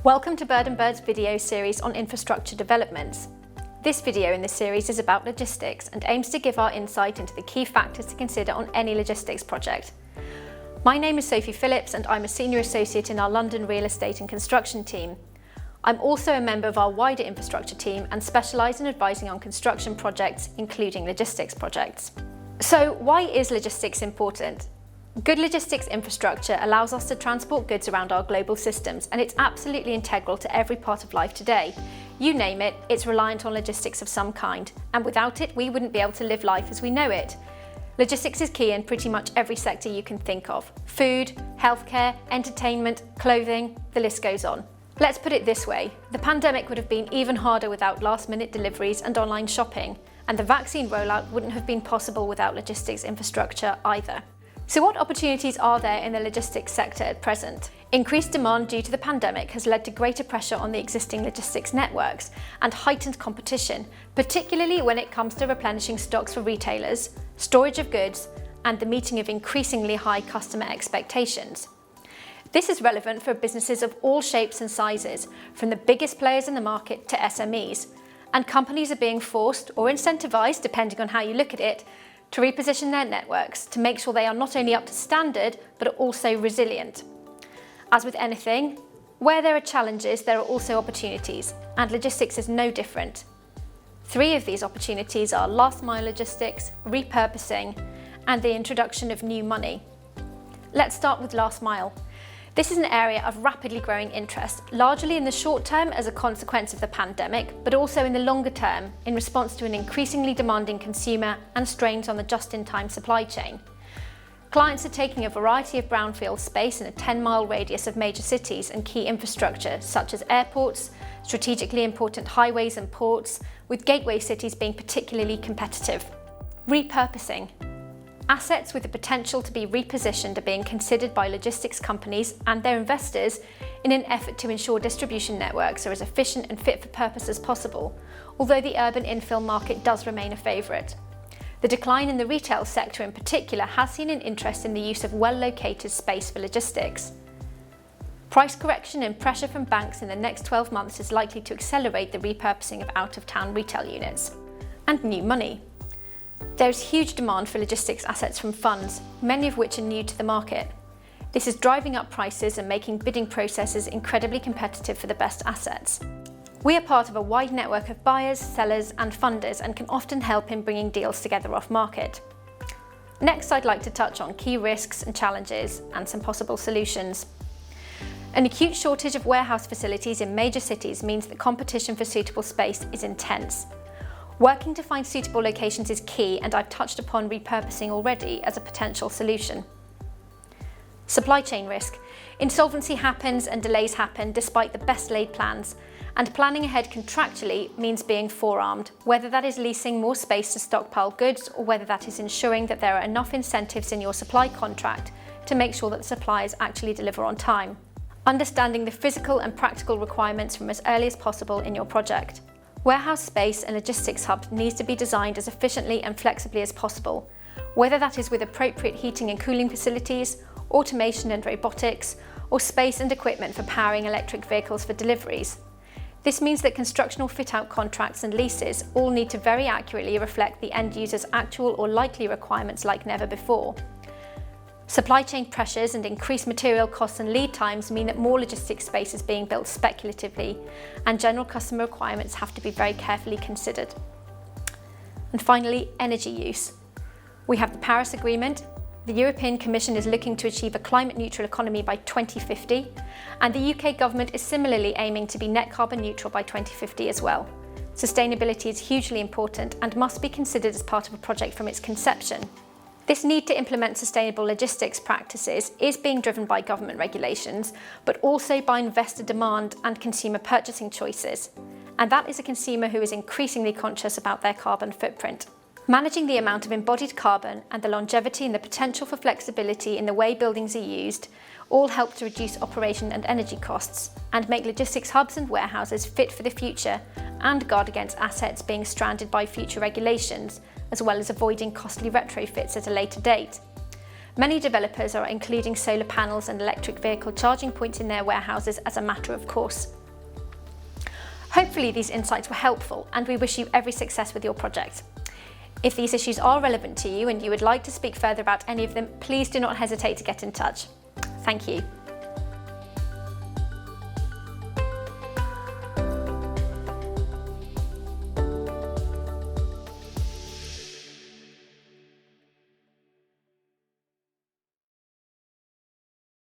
Welcome to Bird and Bird's video series on infrastructure developments. This video in this series is about logistics and aims to give our insight into the key factors to consider on any logistics project. My name is Sophie Phillips and I'm a Senior Associate in our London Real Estate and Construction team. I'm also a member of our wider infrastructure team and specialise in advising on construction projects, including logistics projects. So why is logistics important? Good logistics infrastructure allows us to transport goods around our global systems, and it's absolutely integral to every part of life today. You name it, it's reliant on logistics of some kind, and without it, we wouldn't be able to live life as we know it. Logistics is key in pretty much every sector you can think of: food, healthcare, entertainment, clothing, the list goes on. Let's put it this way, the pandemic would have been even harder without last-minute deliveries and online shopping, and the vaccine rollout wouldn't have been possible without logistics infrastructure either. So what opportunities are there in the logistics sector at present? Increased demand due to the pandemic has led to greater pressure on the existing logistics networks and heightened competition, particularly when it comes to replenishing stocks for retailers, storage of goods, and the meeting of increasingly high customer expectations. This is relevant for businesses of all shapes and sizes, from the biggest players in the market to SMEs, and companies are being forced or incentivized, depending on how you look at it, to reposition their networks to make sure they are not only up to standard, but are also resilient. As with anything, where there are challenges, there are also opportunities, and logistics is no different. Three of these opportunities are last mile logistics, repurposing, and the introduction of new money. Let's start with last mile. This is an area of rapidly growing interest, largely in the short term as a consequence of the pandemic, but also in the longer term in response to an increasingly demanding consumer and strains on the just-in-time supply chain. Clients are taking a variety of brownfield space in a 10-mile radius of major cities and key infrastructure, such as airports, strategically important highways and ports, with gateway cities being particularly competitive. Repurposing. Assets with the potential to be repositioned are being considered by logistics companies and their investors in an effort to ensure distribution networks are as efficient and fit for purpose as possible, although the urban infill market does remain a favourite. The decline in the retail sector in particular has seen an interest in the use of well-located space for logistics. Price correction and pressure from banks in the next 12 months is likely to accelerate the repurposing of out-of-town retail units. And new money. There is huge demand for logistics assets from funds, many of which are new to the market. This is driving up prices and making bidding processes incredibly competitive for the best assets. We are part of a wide network of buyers, sellers, and funders and can often help in bringing deals together off-market. Next, I'd like to touch on key risks and challenges and some possible solutions. An acute shortage of warehouse facilities in major cities means that competition for suitable space is intense. Working to find suitable locations is key, and I've touched upon repurposing already as a potential solution. Supply chain risk. Insolvency happens and delays happen despite the best laid plans, and planning ahead contractually means being forearmed, whether that is leasing more space to stockpile goods or whether that is ensuring that there are enough incentives in your supply contract to make sure that suppliers actually deliver on time. Understanding the physical and practical requirements from as early as possible in your project. Warehouse space and logistics hubs needs to be designed as efficiently and flexibly as possible, whether that is with appropriate heating and cooling facilities, automation and robotics, or space and equipment for powering electric vehicles for deliveries. This means that constructional fit-out contracts and leases all need to very accurately reflect the end user's actual or likely requirements like never before. Supply chain pressures and increased material costs and lead times mean that more logistics space is being built speculatively, and general customer requirements have to be very carefully considered. And finally, energy use. We have the Paris Agreement. The European Commission is looking to achieve a climate-neutral economy by 2050, and the UK government is similarly aiming to be net carbon neutral by 2050 as well. Sustainability is hugely important and must be considered as part of a project from its conception. This need to implement sustainable logistics practices is being driven by government regulations, but also by investor demand and consumer purchasing choices. And that is a consumer who is increasingly conscious about their carbon footprint. Managing the amount of embodied carbon and the longevity and the potential for flexibility in the way buildings are used all help to reduce operation and energy costs and make logistics hubs and warehouses fit for the future and guard against assets being stranded by future regulations, as well as avoiding costly retrofits at a later date. Many developers are including solar panels and electric vehicle charging points in their warehouses as a matter of course. Hopefully these insights were helpful, and we wish you every success with your project. If these issues are relevant to you and you would like to speak further about any of them, please do not hesitate to get in touch. Thank you.